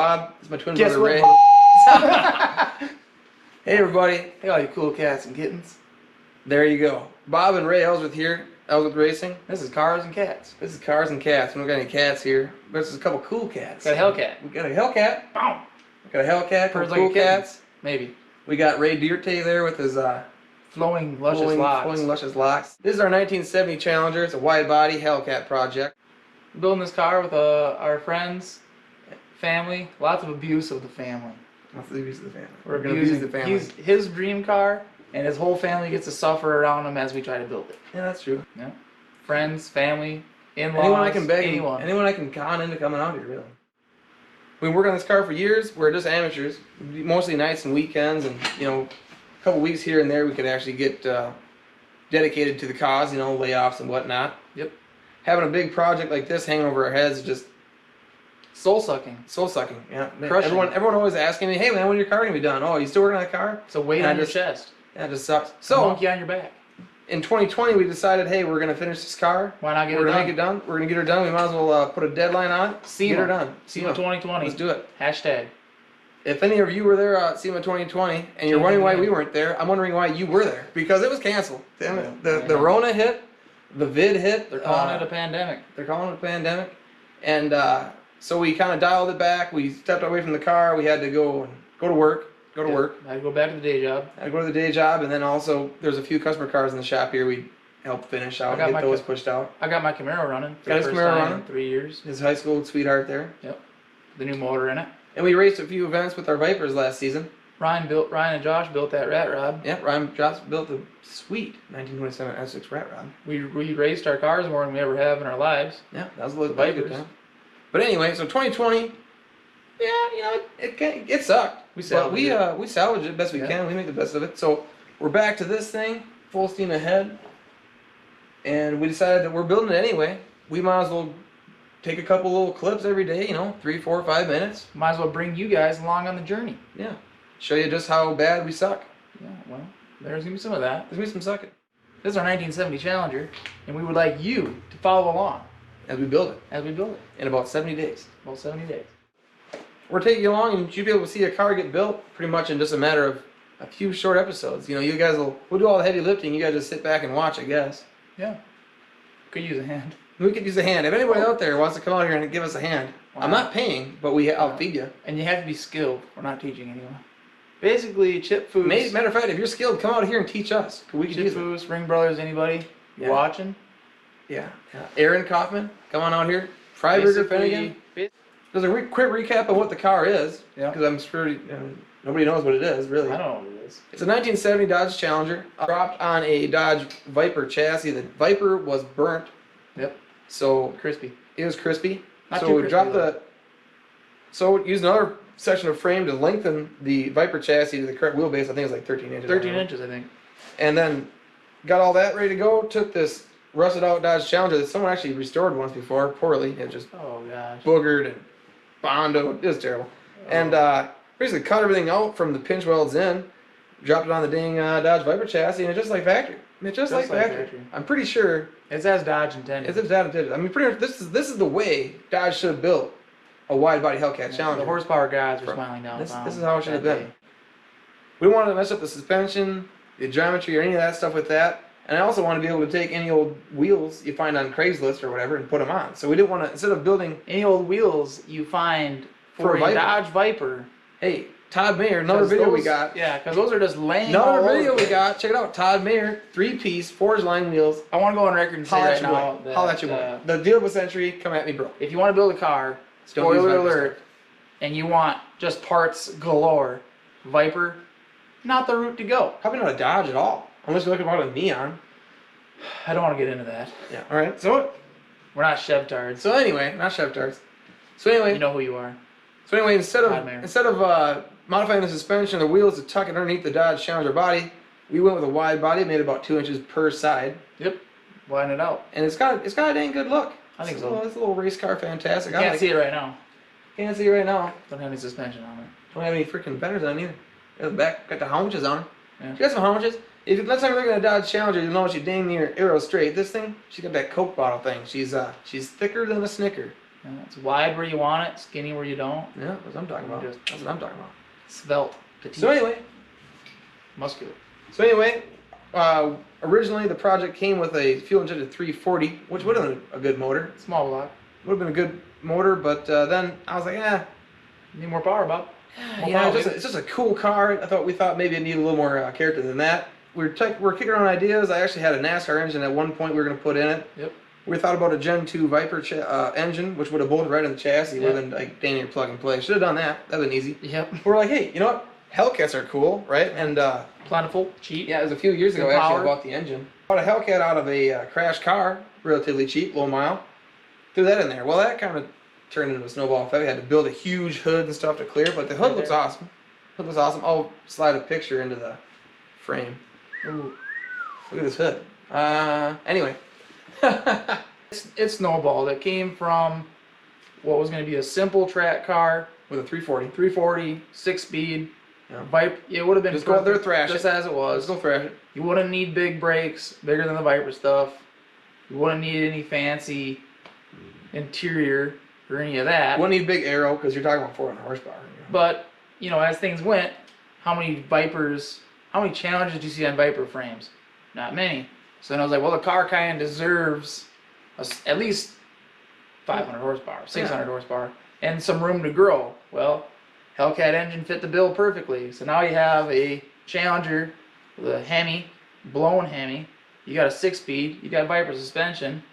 Bob. It's my twin Guess brother Ray. Hey everybody. Hey all you cool cats and kittens. There you go. Bob and Ray Ellsworth here. Ellsworth Racing. This is Cars and Cats. This is Cars and Cats. We don't got any cats here. But this is a couple cool cats. Got a HELLCAT. We got a HELLCAT. Boom. We got a HELLCAT. Purrs Cool like a kitten. cats. Maybe. We got Ray Dierte there with his flowing, luscious locks. Flowing, luscious locks. This is our 1970 Challenger. It's a wide body HELLCAT project. Building this car with our friends, family. Lots of abuse of the family. Lots of abuse of the family. We're going to abuse the family. He's his dream car, and his whole family gets to suffer around him as we try to build it. Yeah, that's true. Yeah. Friends, family, in-laws, anyone I can beg, anyone I can con into coming out here, really. We've been working on this car for years. We're just amateurs, mostly nights and weekends, and you know, a couple weeks here and there we could actually get dedicated to the cause, you know, layoffs and whatnot. Yep. Having a big project like this hanging over our heads is just soul sucking. Soul sucking, yeah. Crushing. Everyone always asking me, hey man, when's your car gonna be done? Oh, you still working on the car? It's a weight on your chest. Yeah, it just sucks. So, monkey on your back. In 2020, we decided, hey, we're gonna finish this car. Why not get it done? We're gonna make it done. We're gonna get her done. We might as well put a deadline on it. Get her done. SEMA 2020. Let's do it. Hashtag. If any of you were there at SEMA 2020 and you're wondering why we weren't there, I'm wondering why you were there, because it was canceled. Damn it. The Rona hit, the vid hit. They're calling it a pandemic. They're calling it a pandemic, and so we kind of dialed it back. We stepped away from the car. We had to go to work. Go to work. I had to go back to the day job. I had to go to the day job, and then also there's a few customer cars in the shop here. We helped finish out and get those pushed out. I got my Camaro running. Got his Camaro running. In 3 years. His high school sweetheart there. Yep. The new motor in it. And we raced a few events with our Vipers last season. Ryan and Josh built that rat rod. Yeah, Ryan and Josh built a sweet 1927 S6 rat rod. We raced our cars more than we ever have in our lives. Yeah, that was a little Vipers. But anyway, so 2020, yeah, you know, it sucked. We salvaged it best we can. We make the best of it. So we're back to this thing, full steam ahead. And we decided that we're building it anyway. We might as well take a couple little clips every day, you know, 3, 4, 5 minutes. Might as well bring you guys along on the journey. Yeah. Show you just how bad we suck. Yeah, well, there's going to be some of that. There's going to be some sucking. This is our 1970 Challenger, and we would like you to follow along. As we build it. As we build it. In about 70 days. About 70 days. We're taking you along, and you'll be able to see a car get built pretty much in just a matter of a few short episodes. You know, you guys we'll do all the heavy lifting. You guys just sit back and watch, I guess. Yeah. Could use a hand. We could use a hand. If anybody out there wants to come out here and give us a hand, I'm not paying, but I'll feed you. And you have to be skilled. We're not teaching anyone. Basically, Chip Foos. Matter of fact, if you're skilled, come out here and teach us. We can Chip Foos, Ring Brothers, anybody watching? Yeah. Aaron Kaufman, come on out here. Freiberger Finnegan. There's a quick recap of what the car is, because I'm sure nobody knows what it is, really. I don't know what it is. It's a 1970 Dodge Challenger, dropped on a Dodge Viper chassis. The Viper was burnt. Yep. So crispy. It was crispy. Not so too we crispy, dropped though. So we used another section of frame to lengthen the Viper chassis to the correct wheelbase. I think it was like 13 inches. 13 inches, I think. And then got all that ready to go. Took this rusted out Dodge Challenger that someone actually restored once before, poorly. It just boogered and bondo. It was terrible. And basically cut everything out from the pinch welds in, dropped it on the dang Dodge Viper chassis, and it's just like factory. It's just like factory. I'm pretty sure it's as Dodge intended. It's as Dodge intended. I mean, pretty much this is the way Dodge should have built a wide body HELLCAT Challenger. The horsepower gods are smiling down. This is how it should have been. We don't want to mess up the suspension, the geometry, or any of that stuff with that. And I also want to be able to take any old wheels you find on Craigslist or whatever and put them on. So we didn't want to, instead of building any old wheels you find for a Dodge Viper. Hey, Todd Mayer, another video we got. Yeah, because those are just laying. Another video we got. Check it out. Todd Mayer, 3-piece Forgeline wheels. I want to go on record and say right now that I'll let you boy. The deal of a century. Come at me, bro. If you want to build a car, spoiler alert, and you want just parts galore, Viper, not the route to go. Probably not a Dodge at all. Unless you're looking for a neon. I don't want to get into that. Yeah. All right. So we're not Chevtards. So anyway, not Chevtards. So anyway, you know who you are. So anyway, instead of modifying the suspension and the wheels to tuck it underneath the Dodge Challenger body, we went with a wide body, made about 2 inches per side. Yep. Widen it out. And it's got a dang good look. I think so. It's a little race car, fantastic. Can't see it right now. Can't see it right now. Don't have any suspension on it. Don't have any freaking fenders on either. Got the back, got the haunches on it. Yeah. She got some haunches. If next time you're looking at a Dodge Challenger, you'll know she dang near arrow straight. This thing, she got that Coke bottle thing. She's thicker than a Snicker. You know, it's wide where you want it, skinny where you don't. Yeah, that's what I'm talking about. That's what I'm talking about. Svelte, petite. So anyway, muscular. So anyway, originally the project came with a fuel-injected 340, which would have been a good motor. Small block. Would have been a good motor, but then I was like, need more power, Bob. It's just a cool car. We thought maybe it needed a little more character than that. We're kicking around ideas. I actually had a NASCAR engine at one point we were going to put in it. Yep. We thought about a Gen 2 Viper engine, which would have bolted right in the chassis, Yep. would have been like dang near plug and play. Should have done that. That'd been easy. Yep. We're like, hey, you know what? Hellcats are cool, right? And plentiful, cheap. yeah, it was a few years ago actually I bought the engine. Bought a Hellcat out of a crashed car, relatively cheap, low mile. Threw that in there. Well, that kind of turned into a snowball effect. We had to build a huge hood and stuff to clear, but the hood looks awesome. Hood looks awesome. I'll slide a picture into the frame. Ooh. Look at this hood. Anyway. It snowballed. It came from what was going to be a simple track car With a 340. 340, 6-speed. Yeah. Viper. It would have been Just go out there, thrash just it. as it was. Let's go thrash it. You wouldn't need big brakes, bigger than the Viper stuff. You wouldn't need any fancy interior or any of that. Wouldn't need a big arrow because you're talking about 400 horsepower. But, you know, as things went, how many challenges did you see on Viper frames? Not many. So then I was like, well, the car kind of deserves at least 500 horsepower, 600 horsepower, and some room to grow. Well, Hellcat engine fit the bill perfectly. So now you have a Challenger with a Hemi, blown Hemi. You got a 6-speed. You got Viper suspension.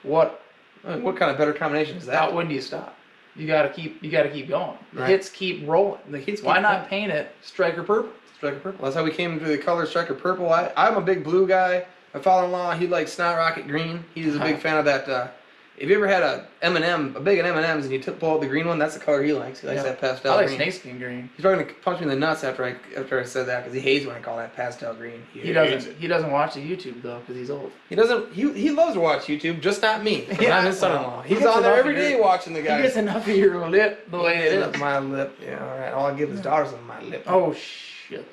What What kind of better combination is that? when do you stop? You gotta keep going. The Right. hits keep rolling. The hits Why keep not going. paint it striker purple? Striker purple. That's how we came to the color striker purple. I'm a big blue guy. My father-in-law, he likes snot rocket green. He's a big fan of that. If you ever had a big M&M's, and you pull out the green one, that's the color he likes. He likes that pastel I like green. snakeskin green. He's probably gonna punch me in the nuts after I said that because he hates when I call that pastel green. He doesn't watch the YouTube though because he's old. He doesn't. He loves to watch YouTube, just not me. Yeah, I'm his son-in-law. he He's gets on there enough every of day your- watching the He guys. gets enough of your lip the way it is. Enough my lip. Yeah, all right. All I'll give his daughter some of my lip. Oh shit.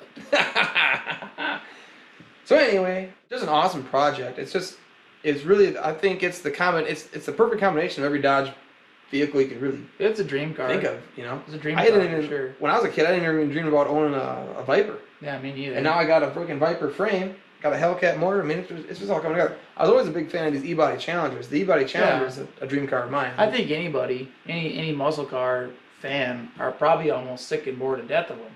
So anyway, just an awesome project. It's really, I think it's the perfect combination of every Dodge vehicle you could really It's a dream car. think of. You know, It's a dream I car didn't for even sure. when I was a kid, I didn't even dream about owning a Viper. Yeah, me neither. And now I got a freaking Viper frame, got a Hellcat motor. I mean, it's just all coming together. I was always a big fan of these e-body Challengers. The e-body Challenger is a dream car of mine. I think anybody, any muscle car fan, are probably almost sick and bored to death of them.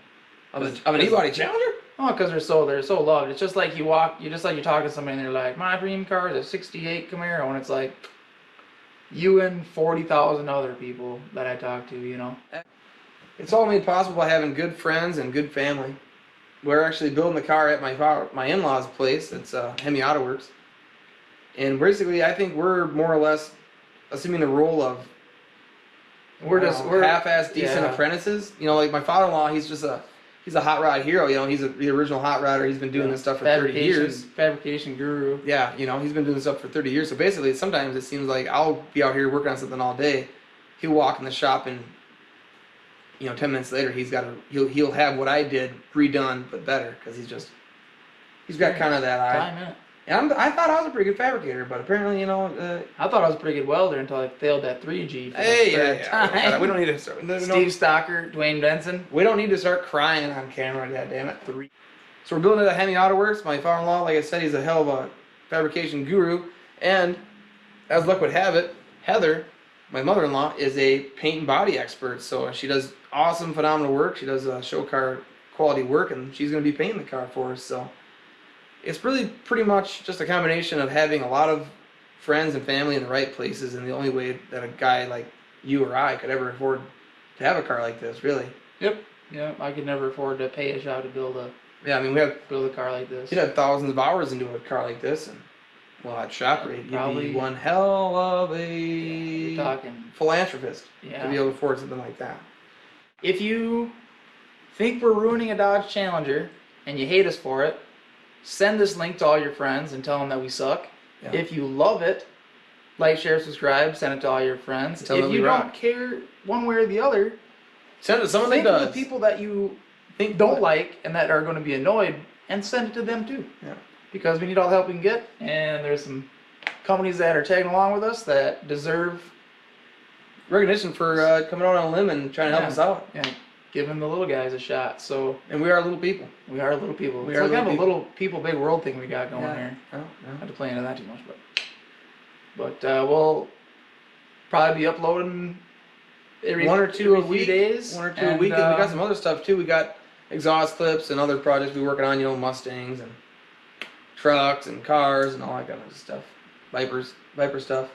of an e-body Challenger. Oh, because they're so loved. It's just like you're talking to somebody and they're like, my dream car is a '68 Camaro, and it's like you and 40,000 other people that I talk to, you know. It's all made possible by having good friends and good family. We're actually building the car at my in-laws' place. It's Hemi Auto Works, and basically I think we're more or less assuming the role of we're half-assed decent apprentices. You know, like my father-in-law, he's a hot rod hero. You know, he's the original hot rodder. He's been doing this stuff for 30 years. Fabrication guru. Yeah, you know, he's been doing this stuff for 30 years. So basically, sometimes it seems like I'll be out here working on something all day. He'll walk in the shop and, 10 minutes later, he'll have what I did redone but better because he's got kind of that eye. Time in it. And I thought I was a pretty good fabricator, but apparently, I thought I was a pretty good welder until I failed that 3G. yeah. We don't need to start. Steve Stocker, Dwayne Benson. We don't need to start crying on camera, goddammit. So we're building it at Hemi Auto Works. My father-in-law, like I said, he's a hell of a fabrication guru. And as luck would have it, Heather, my mother-in-law, is a paint and body expert. So she does awesome, phenomenal work. She does show car quality work, and she's going to be painting the car for us. So it's really pretty much just a combination of having a lot of friends and family in the right places, and the only way that a guy like you or I could ever afford to have a car like this, really. Yep. Yeah, I could never afford to pay a shop to build a car like this. You'd have thousands of hours into a car like this, and at shop rate, you'd be one hell of a philanthropist to be able to afford something like that. If you think we're ruining a Dodge Challenger and you hate us for it, send this link to all your friends and tell them that we suck. Yeah. If you love it, like, share, subscribe, send it to all your friends. If you don't care one way or the other, send it to someone that does. does. The people that you don't like and that are going to be annoyed, and send it to them too. Yeah. Because we need all the help we can get, and there's some companies that are tagging along with us that deserve recognition for coming out on a limb and trying to help us out. Yeah, giving the little guys a shot. So And we are little people. we are little people. We It's are like kind of a little little people, big world thing we got going Yeah. here. No, no. Not to play into that too much, but we'll probably be uploading every One or two a every few week. days. One or two a week. And we got some other stuff too. We got exhaust clips and other projects we're working on. You know, Mustangs and trucks and cars and all that kind of stuff. Viper stuff.